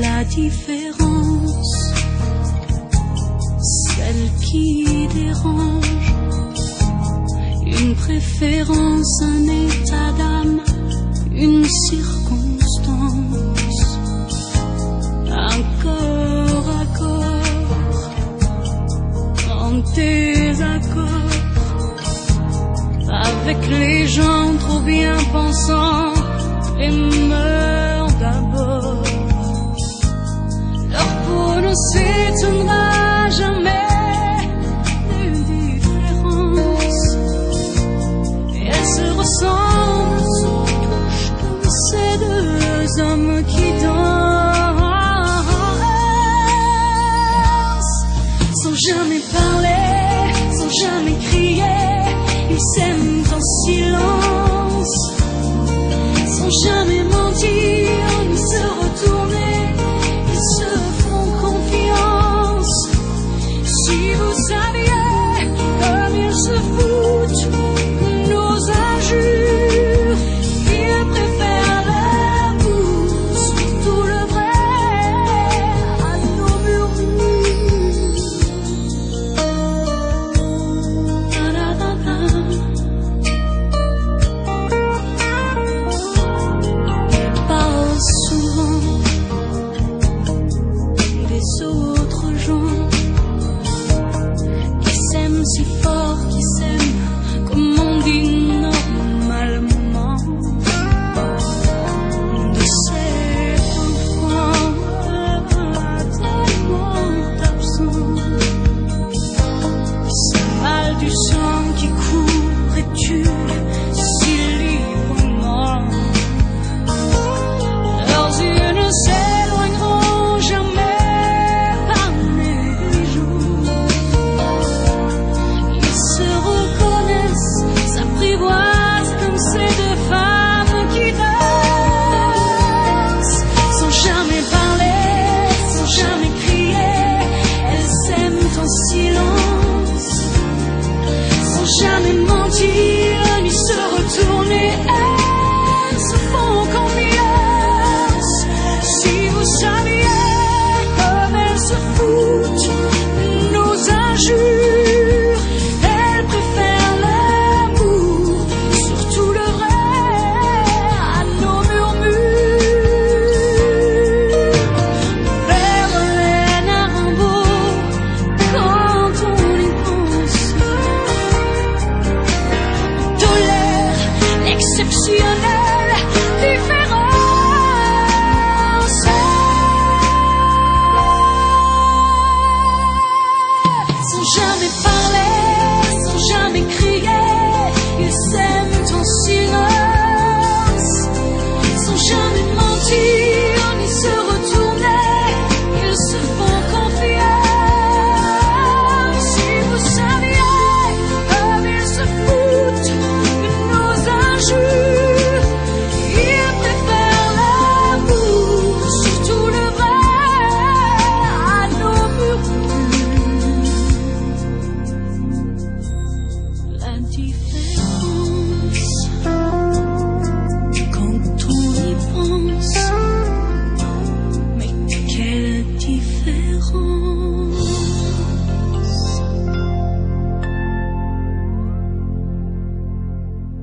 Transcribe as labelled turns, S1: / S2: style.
S1: la différence, celle qui dérange, une préférence, un état d'âme, une circonstance, un corps à corps, en désaccord, avec les gens trop bien pensants et meurent d'abord. Leur peau ne s'étonnera jamais des différences, et elles se ressemblent, se touchent comme ces deux hommes qui dansent, sans jamais parler, sans jamais crier. Ils s'aiment en silence, sans jamais mentir ni se retourner. Ils se font confiance. Si vous saviez comme ils se foutent de nos injures, ils préfèrent l'amour, surtout le vrai, à nos murmures. Parle souvent des autres gens qui s'aiment si fort, qui s'aiment comme on dit normalement, de cet enfant tellement absent, ce mal du sang qui court et tue si librement. Leurs yeux ne s'éloigneront jamais parmi les jours. Ils se reconnaissent, s'apprivoisent comme ces deux femmes qui dansent, sans jamais parler, sans jamais crier. Elles s'aiment en silence, sans jamais mentir ni se retourner. Elles se font confiance. Si vous saviez comme elles se foutent de nos injures, elles préfèrent l'amour, surtout le vrai, à nos murmures. Vers les Narimbo, quand on y pense, on tolère l'exceptionnelle différence. Sans jamais parler, sans jamais crier, ils s'aiment en silence, sans jamais mentir ni se retourner. Ils se font confiance. Si vous saviez comme ils se foutent de nos injures, ils préfèrent l'amour, surtout le vrai, à nos murmures. La différence, quand on y pense, mais quelle différence.